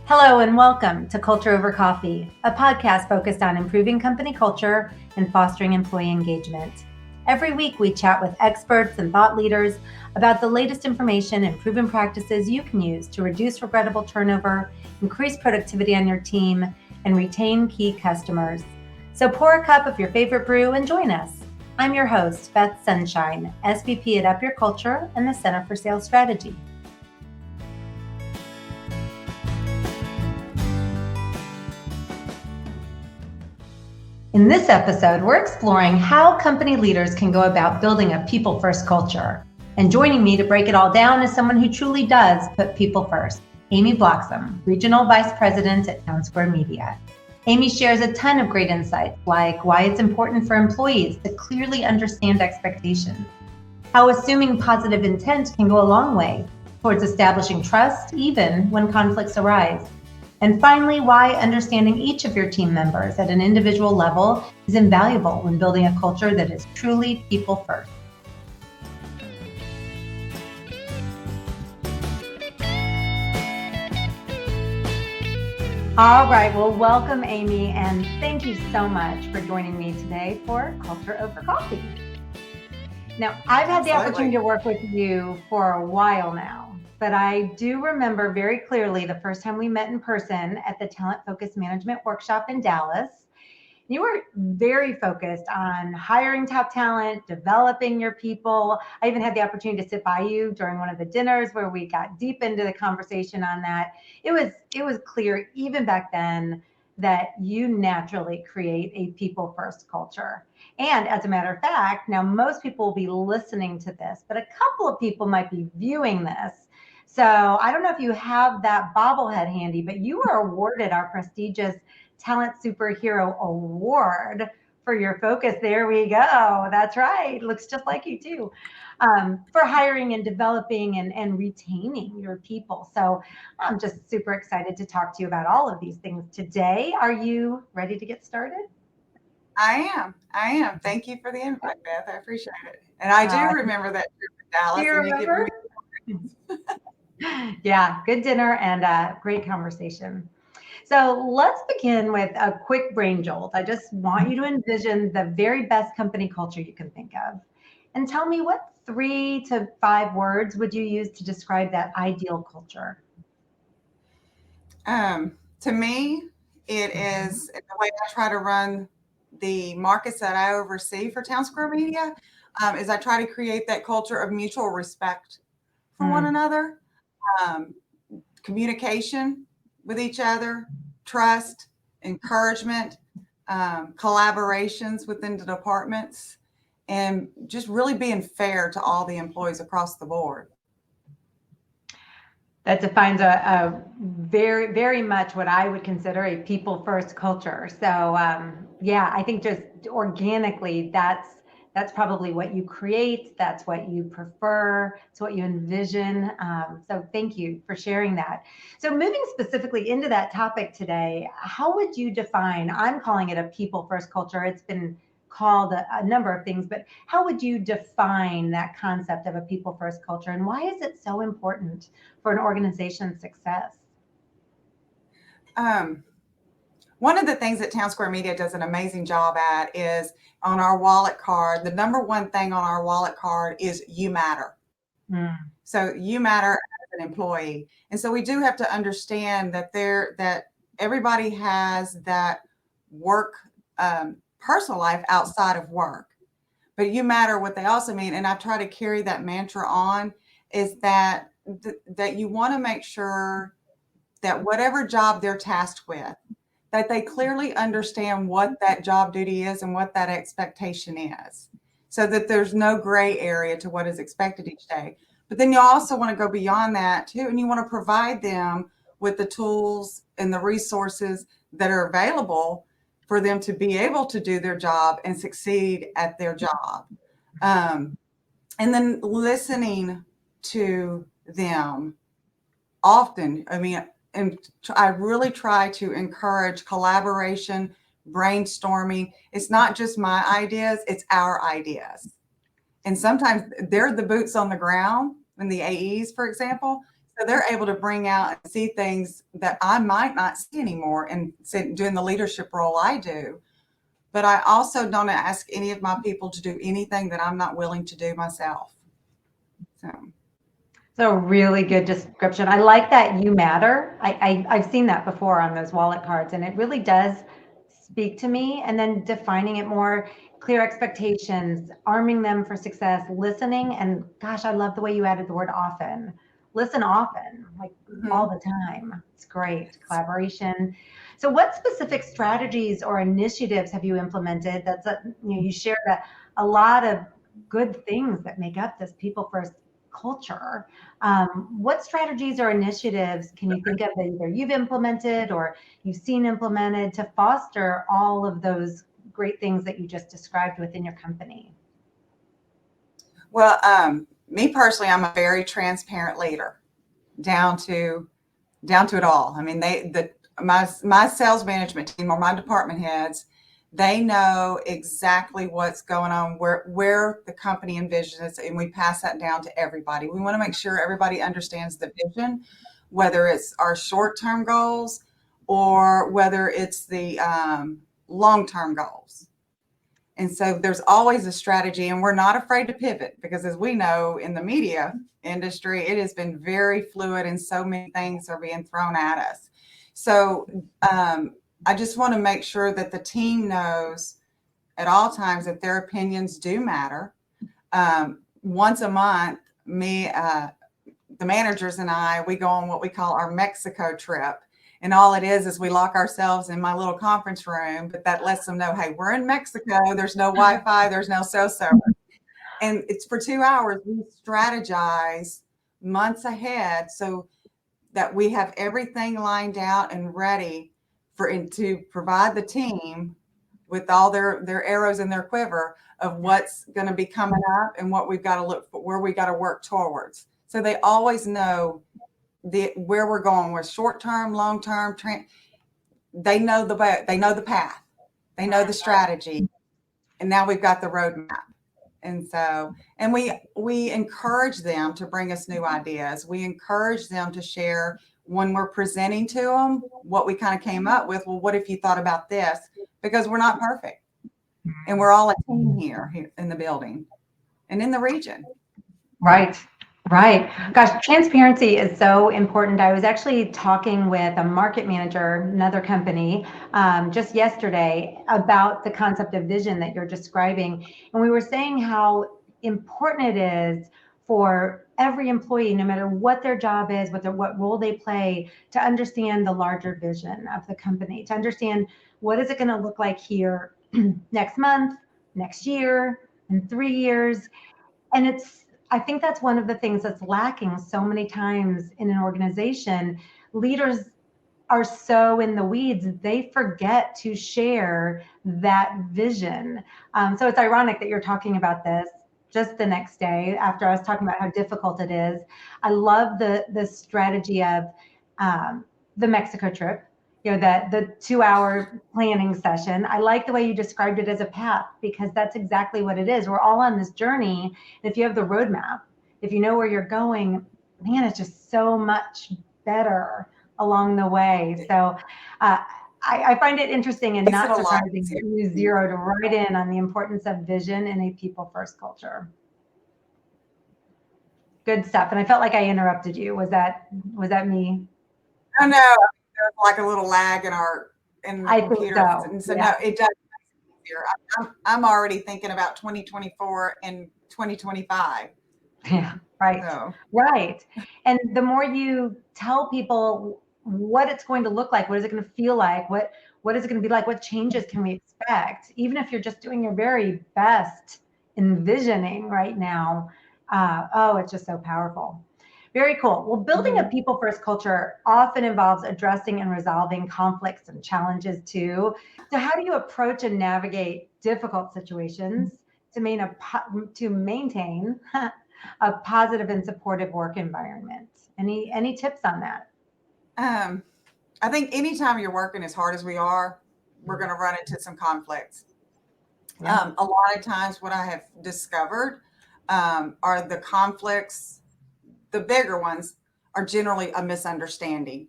Hello and welcome to Culture Over Coffee, a podcast focused on improving company culture and fostering employee engagement. Every week we chat with experts and thought leaders about the latest information and proven practices you can use to reduce regrettable turnover, increase productivity on your team, and retain key customers. So pour a cup of your favorite brew and join us. I'm your host, Beth Sunshine, SVP at Up Your Culture and the Center for Sales Strategy. In this episode, we're exploring how company leaders can go about building a people-first culture. And joining me to break it all down is someone who truly does put people first, Amy Bloxom, Regional Vice President at Townsquare Media. Amy shares a ton of great insights, like why it's important for employees to clearly understand expectations, how assuming positive intent can go a long way towards establishing trust, even when conflicts arise. And finally, why understanding each of your team members at an individual level is invaluable when building a culture that is truly people first. All right, well, welcome, Amy, and thank you so much for joining me today for Culture Over Coffee. Now, I've had the opportunity to work with you for a while now. But I do remember very clearly the first time we met in person at the Talent Focus Management Workshop in Dallas. You were very focused on hiring top talent, developing your people. I even had the opportunity to sit by you during one of the dinners where we got deep into the conversation on that. It was clear even back then that you naturally create a people first culture. And as a matter of fact, now most people will be listening to this, but a couple of people might be viewing this. So I don't know if you have that bobblehead handy, but you were awarded our prestigious Talent Superhero Award for your focus. There we go. That's right. Looks just like you too. For hiring and developing and retaining your people. So I'm just super excited to talk to you about all of these things today. Are you ready to get started? I am. Thank you for the invite, Beth. I appreciate it. And I do remember that trip to Dallas. Do you remember? Yeah, good dinner and a great conversation. So let's begin with a quick brain jolt. I just want you to envision the very best company culture you can think of. And tell me, what 3 to 5 words would you use to describe that ideal culture? To me, it is the way I try to run the markets that I oversee for Townsquare Media, is I try to create that culture of mutual respect for one another, communication with each other, trust, encouragement, collaborations within the departments, and just really being fair to all the employees across the board. That defines a very, very much what I would consider a people first culture. So yeah, I think just organically, that's probably what you create. That's what you prefer. It's what you envision. So thank you for sharing that. So moving specifically into that topic today, how would you define, I'm calling it a people first culture. It's been called a number of things, but how would you define that concept of a people first culture, and why is it so important for an organization's success? One of the things that Townsquare Media does an amazing job at is on our wallet card. The number one thing on our wallet card is you matter. So you matter as an employee. And so we do have to understand that that everybody has that work, personal life outside of work, but you matter. What they also mean, and I try to carry that mantra on, is that that you want to make sure that whatever job they're tasked with, that they clearly understand what that job duty is and what that expectation is, so that there's no gray area to what is expected each day. But then you also want to go beyond that too, and you want to provide them with the tools and the resources that are available for them to be able to do their job and succeed at their job. And then listening to them often. And I really try to encourage collaboration, brainstorming. It's not just my ideas, it's our ideas. And sometimes they're the boots on the ground, and the AEs, for example. So they're able to bring out and see things that I might not see anymore and doing the leadership role I do. But I also don't ask any of my people to do anything that I'm not willing to do myself. So really good description. I like that you matter. I've seen that before on those wallet cards, and it really does speak to me. And then defining it more, clear expectations, arming them for success, listening. And gosh, I love the way you added the word often. Listen often, like all the time. It's great. Collaboration. So what specific strategies or initiatives have you implemented? You shared a lot of good things that make up this people first culture. What strategies or initiatives can you think of that either you've implemented or you've seen implemented to foster all of those great things that you just described within your company? Well, me personally, I'm a very transparent leader, down to it all. I mean, my sales management team or my department heads, they know exactly what's going on, where the company envisions, and we pass that down to everybody. We want to make sure everybody understands the vision, whether it's our short-term goals or whether it's the long-term goals. And so there's always a strategy, and we're not afraid to pivot because, as we know, in the media industry, it has been very fluid and so many things are being thrown at us. So I just want to make sure that the team knows at all times that their opinions do matter. Once a month, the managers and I, we go on what we call our Mexico trip. And all it is we lock ourselves in my little conference room, but that lets them know, hey, we're in Mexico. There's no Wi-Fi. There's no cell service. And it's for 2 hours. We strategize months ahead so that we have everything lined out and ready to provide the team with all their arrows in their quiver of what's going to be coming up and what we've got to look for, where we got to work towards. So they always know where we're going with short-term, long-term. They know the path, they know the strategy, and now we've got the roadmap. And so, and we encourage them to bring us new ideas. We encourage them to share when we're presenting to them what we kind of came up with. Well, what if you thought about this? Because we're not perfect, and we're all a team here in the building and in the region. Right. Right. Gosh, transparency is so important. I was actually talking with a market manager, another company, just yesterday about the concept of vision that you're describing. And we were saying how important it is for every employee, no matter what their job is, what role they play, to understand the larger vision of the company, to understand what is it going to look like here next month, next year, in 3 years. And I think that's one of the things that's lacking so many times in an organization. Leaders are so in the weeds, they forget to share that vision. So it's ironic that you're talking about this just the next day after I was talking about how difficult it is. I love the strategy of the Mexico trip. The 2-hour planning session. I like the way you described it as a path, because that's exactly what it is. We're all on this journey. And if you have the roadmap, if you know where you're going, man, it's just so much better along the way. So I find it interesting and not surprising that you zeroed right in on the importance of vision in a people first culture. Good stuff. And I felt like I interrupted you. Was that me? Oh, no. There's like a little lag in the computer. So. And so no, it does make it easier. I'm already thinking about 2024 and 2025. Yeah, right. So. Right. And the more you tell people what it's going to look like, what is it going to feel like, what is it going to be like, what changes can we expect, even if you're just doing your very best envisioning right now, it's just so powerful. Very cool. Well, building a people first culture often involves addressing and resolving conflicts and challenges too. So how do you approach and navigate difficult situations to maintain a positive and supportive work environment? Any tips on that? I think anytime you're working as hard as we are, we're going to run into some conflicts. Yeah. A lot of times what I have discovered are the conflicts, the bigger ones, are generally a misunderstanding.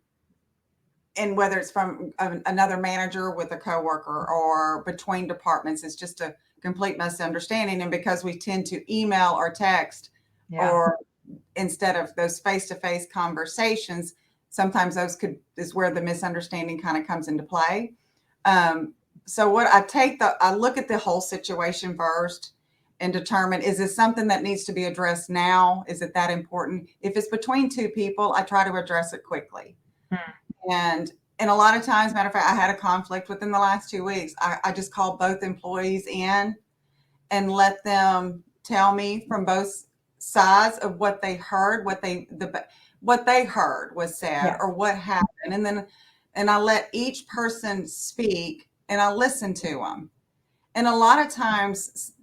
And whether it's from another manager with a coworker or between departments, it's just a complete misunderstanding. And because we tend to email or text, or instead of those face-to-face conversations, sometimes those is where the misunderstanding kind of comes into play. So what I look at the whole situation first and determine, is this something that needs to be addressed now? Is it that important? If it's between two people, I try to address it quickly. And a lot of times, matter of fact, I had a conflict within the last 2 weeks. I just called both employees in and let them tell me from both sides of what they heard, what they heard was said, or what happened. And I let each person speak and I listen to them. And a lot of times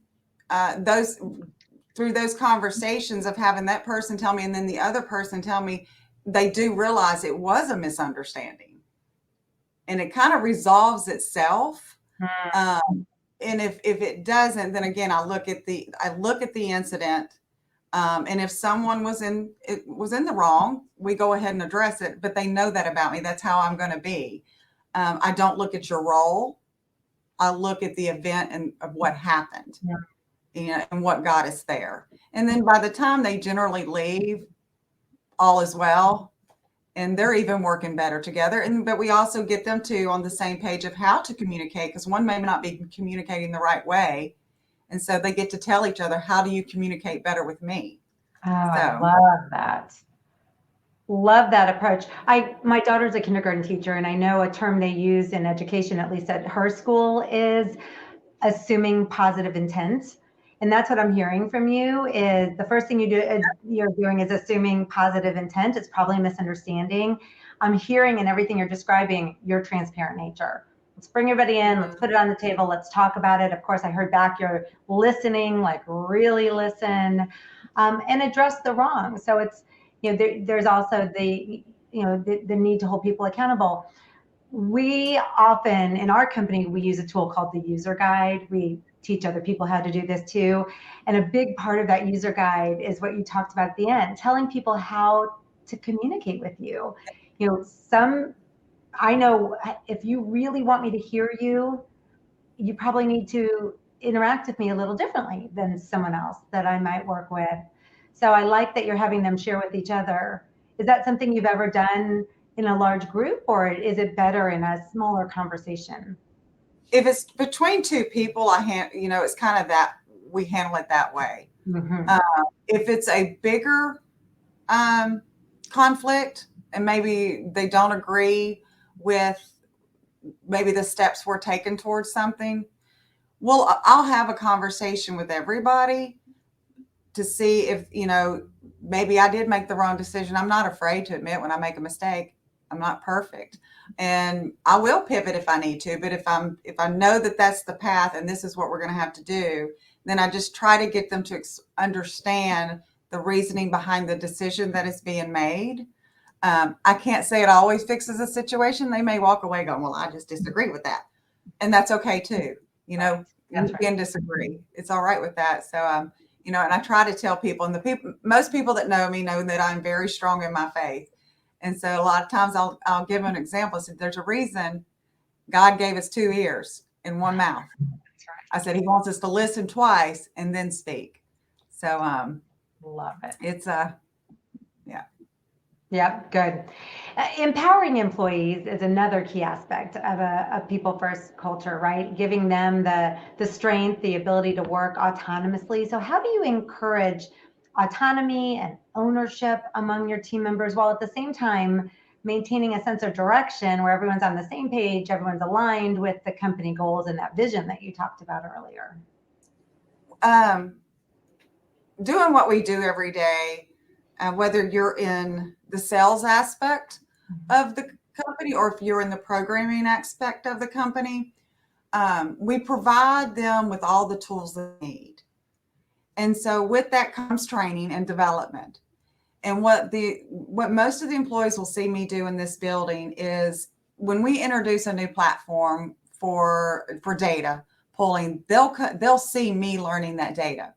through those conversations of having that person tell me and then the other person tell me, they do realize it was a misunderstanding, and it kind of resolves itself. And if it doesn't, then again, I look at the incident, and if someone was in the wrong, we go ahead and address it. But they know that about me. That's how I'm going to be. I don't look at your role. I look at the event and of what happened, and what got us there. And then by the time they generally leave, all is well, and they're even working better together. But we also get them on the same page of how to communicate, because one may not be communicating the right way. And so they get to tell each other, how do you communicate better with me? I love that. Love that approach. My daughter's a kindergarten teacher, and I know a term they use in education, at least at her school, is assuming positive intent. And that's what I'm hearing from you, is the first thing you're doing is assuming positive intent. It's probably a misunderstanding. I'm hearing in everything you're describing your transparent nature. Let's bring everybody in. Let's put it on the table. Let's talk about it. Of course, I heard back you're listening, like really listen, and address the wrong. So it's, there's also the need to hold people accountable. We often, in our company, we use a tool called the user guide. We teach other people how to do this too. And a big part of that user guide is what you talked about at the end, telling people how to communicate with you. I know if you really want me to hear you, you probably need to interact with me a little differently than someone else that I might work with. So I like that you're having them share with each other. Is that something you've ever done in a large group, or is it better in a smaller conversation? If it's between two people, it's kind of that we handle it that way. If it's a bigger conflict and maybe they don't agree with maybe the steps we're taking towards something, I'll have a conversation with everybody to see if, maybe I did make the wrong decision. I'm not afraid to admit when I make a mistake. I'm not perfect, and I will pivot if I need to. But if I know that that's the path and this is what we're going to have to do, then I just try to get them to understand the reasoning behind the decision that is being made. I can't say it always fixes a situation. They may walk away going, well, I just disagree with that. And that's okay too. We can disagree. It's all right with that. So, and I try to tell people, and most people that know me know that I'm very strong in my faith. And so a lot of times I'll give an example. I said, there's a reason God gave us 2 ears and 1 mouth. That's right. I said, he wants us to listen twice and then speak. So, love it. It's Yeah, good. Empowering employees is another key aspect of a people first culture, right? Giving them the strength, the ability to work autonomously. So how do you encourage autonomy and ownership among your team members, while at the same time maintaining a sense of direction where everyone's on the same page, everyone's aligned with the company goals and that vision that you talked about earlier? Doing what we do every day, whether you're in the sales aspect of the company or if you're in the programming aspect of the company, we provide them with all the tools they need. And so with that comes training and development. And what most of the employees will see me do in this building is when we introduce a new platform for data pulling, they'll see me learning that data.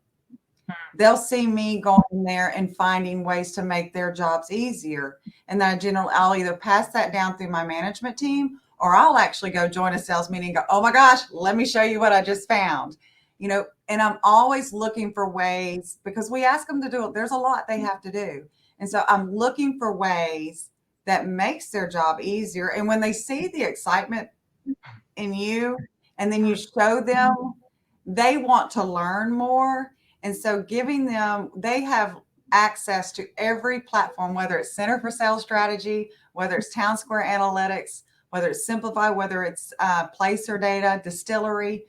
They'll see me going there and finding ways to make their jobs easier. And then I'll either pass that down through my management team, or I'll actually go join a sales meeting and go, oh my gosh, let me show you what I just found. And I'm always looking for ways, because we ask them to do it. There's a lot they have to do. And so I'm looking for ways that makes their job easier. And when they see the excitement in you, and then you show them, they want to learn more. And so giving them, they have access to every platform, whether it's Center for Sales Strategy, whether it's Townsquare Analytics, whether it's Simplify, whether it's Placer Data, Distillery.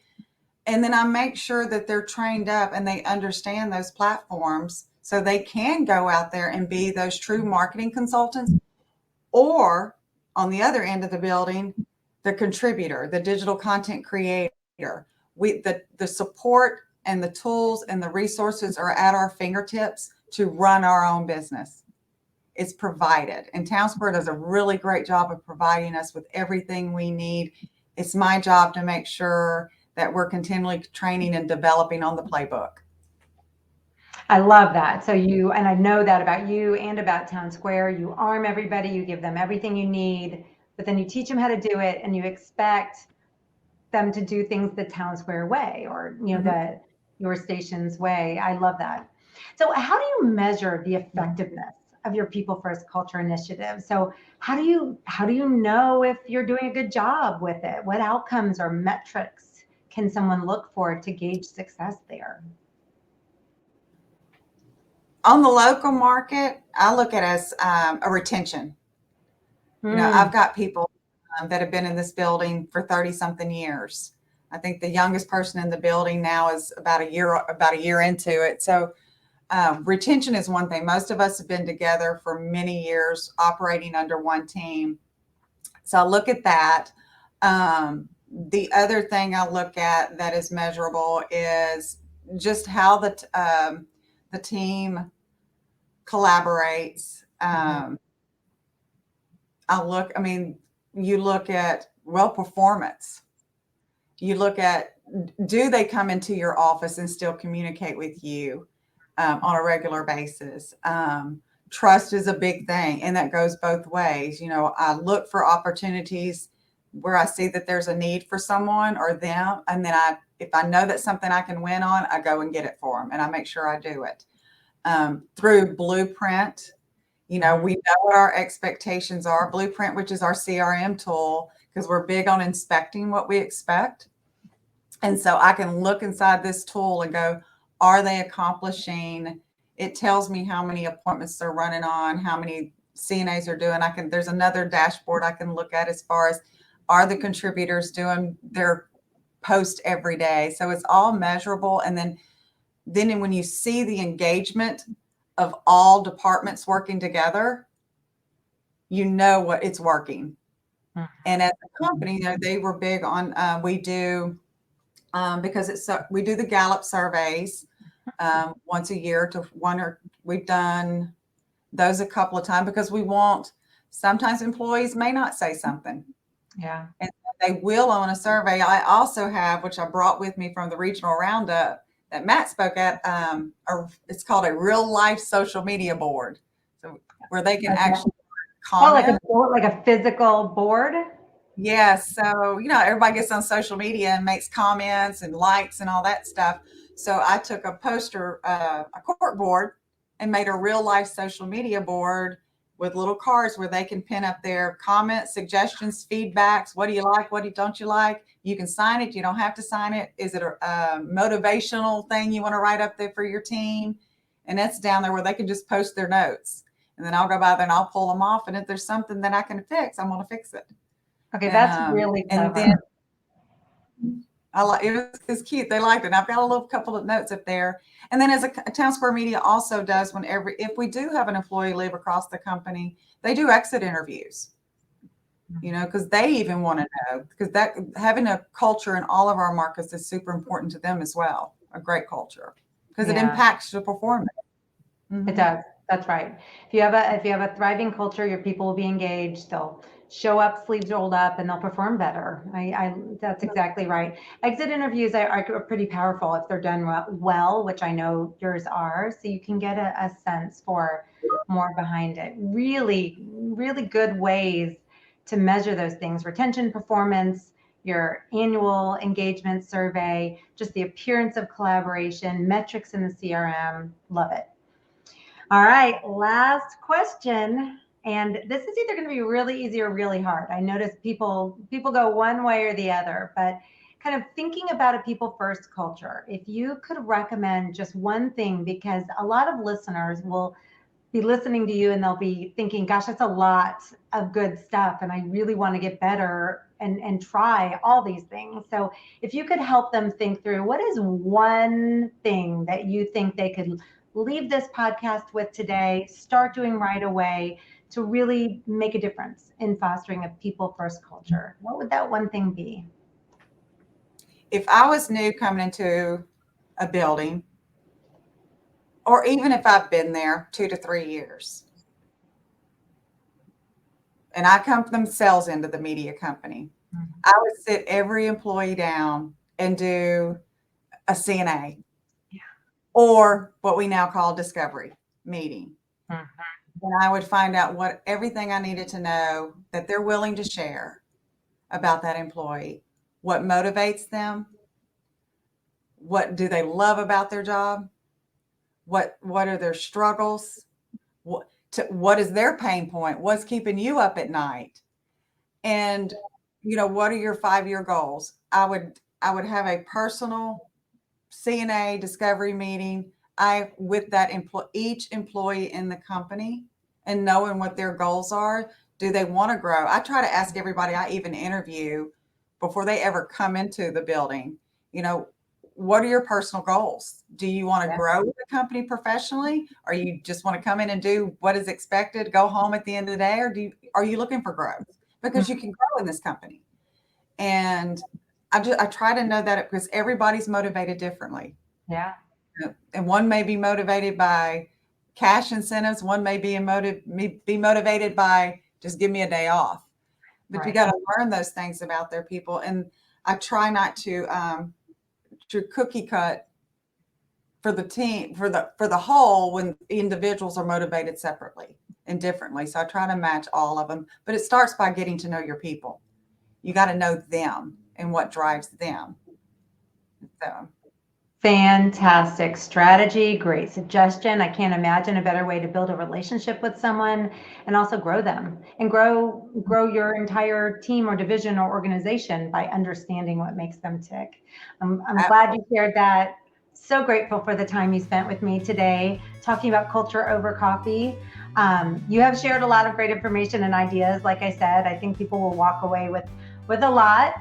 And then I make sure that they're trained up and they understand those platforms so they can go out there and be those true marketing consultants. Or on the other end of the building, the contributor, the digital content creator. The support and the tools and the resources are at our fingertips to run our own business. It's provided. And Townsquare does a really great job of providing us with everything we need. It's my job to make sure that we're continually training and developing on the playbook. I love that. So and I know that about you and about Townsquare, you arm everybody, you give them everything you need, but then you teach them how to do it and you expect them to do things the Townsquare way, or, your station's way. I love that. So how do you measure the effectiveness of your people first culture initiative? So how do you know if you're doing a good job with it? What outcomes or metrics can someone look for to gauge success there? On the local market, I look at it as a retention. I've got people that have been in this building for 30 something years. I think the youngest person in the building now is about a year into it. So retention is one thing. Most of us have been together for many years, operating under one team. So I look at that. The other thing I look at that is measurable is just how the team collaborates. You look at performance. You look at, do they come into your office and still communicate with you on a regular basis? Trust is a big thing, and that goes both ways. I look for opportunities where I see that there's a need for someone or them, and then if I know that's something I can win on, I go and get it for them, and I make sure I do it. Through Blueprint, we know what our expectations are. Blueprint, which is our CRM tool, because we're big on inspecting what we expect. And so I can look inside this tool and go, are they accomplishing? It tells me how many appointments they're running on, how many CNAs are doing. There's another dashboard I can look at as far as, are the contributors doing their post every day? So it's all measurable. And then when you see the engagement of all departments working together, what it's working. And as a company, they were big on, we do the Gallup surveys once a year we've done those a couple of times, because sometimes employees may not say something. Yeah. And they will on a survey. I also have, which I brought with me from the regional roundup that Matt spoke at, it's called a real life social media board. So where they can actually comment. Like a physical board? Yes. So, everybody gets on social media and makes comments and likes and all that stuff. So I took a poster, a cork board, and made a real life social media board with little cards where they can pin up their comments, suggestions, feedbacks. What do you like? What don't you like? You can sign it. You don't have to sign it. Is it a motivational thing you want to write up there for your team? And that's down there where they can just post their notes. And then I'll go by there and I'll pull them off. And if there's something that I can fix, I'm going to fix it. Okay, that's really clever. And then it was cute. They liked it. And I've got a little couple of notes up there. And then as a Townsquare Media also does, if we do have an employee leave across the company, they do exit interviews, because they even want to know, because that having a culture in all of our markets is super important to them as well. A great culture, because it impacts the performance. It does. That's right. If you have a thriving culture, your people will be engaged. They'll show up, sleeves rolled up, and they'll perform better. That's exactly right. Exit interviews are pretty powerful if they're done well, which I know yours are. So you can get a sense for more behind it. Really, really good ways to measure those things: retention, performance, your annual engagement survey, just the appearance of collaboration, metrics in the CRM. Love it. All right, last question. And this is either going to be really easy or really hard. I notice people go one way or the other, but kind of thinking about a people first culture, if you could recommend just one thing, because a lot of listeners will be listening to you and they'll be thinking, gosh, that's a lot of good stuff. And I really want to get better and try all these things. So if you could help them think through, what is one thing that you think they could leave this podcast with today, start doing right away to really make a difference in fostering a people first culture? What would that one thing be? If I was new coming into a building, or even if I've been there 2 to 3 years, and I come from sales into the media company, I would sit every employee down and do a CNA, or what we now call discovery meeting. And I would find out what everything I needed to know that they're willing to share about that employee, what motivates them, what do they love about their job, what are their struggles, what is their pain point, what's keeping you up at night, and what are your 5-year goals. I would have a personal CNA discovery meeting with that each employee in the company, and knowing what their goals are. Do they want to grow? I try to ask everybody I even interview before they ever come into the building, what are your personal goals? Do you want to grow with the company professionally? Or you just want to come in and do what is expected, go home at the end of the day? Or are you looking for growth? Because you can grow in this company. And I try to know that because everybody's motivated differently. Yeah. And one may be motivated by cash incentives. One may be motivated by just give me a day off. But you got to learn those things about their people. And I try not to cookie cut for the team, for the whole, when individuals are motivated separately and differently. So I try to match all of them. But it starts by getting to know your people. You got to know them and what drives them. So. Fantastic strategy. Great suggestion. I can't imagine a better way to build a relationship with someone and also grow them and grow your entire team or division or organization by understanding what makes them tick. I'm glad you shared that. So grateful for the time you spent with me today talking about culture over coffee. You have shared a lot of great information and ideas. Like I said, I think people will walk away with a lot.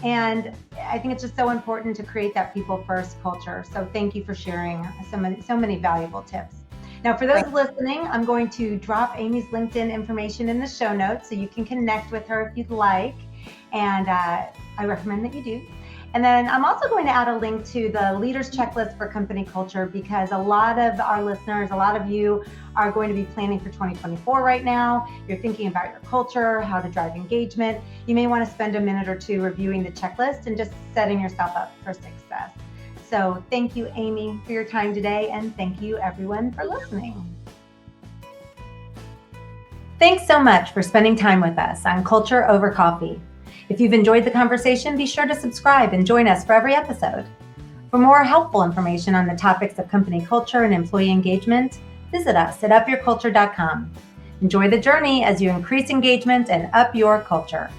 And I think it's just so important to create that people first culture. So thank you for sharing so many valuable tips. Now, for those listening, I'm going to drop Amy's LinkedIn information in the show notes so you can connect with her if you'd like. And I recommend that you do. And then I'm also going to add a link to the Leaders Checklist for Company Culture, because a lot of our listeners, a lot of you are going to be planning for 2024 right now. You're thinking about your culture, how to drive engagement. You may want to spend a minute or two reviewing the checklist and just setting yourself up for success. So thank you, Amy, for your time today. And thank you, everyone, for listening. Thanks so much for spending time with us on Culture Over Coffee. If you've enjoyed the conversation, be sure to subscribe and join us for every episode. For more helpful information on the topics of company culture and employee engagement, visit us at upyourculture.com. Enjoy the journey as you increase engagement and up your culture.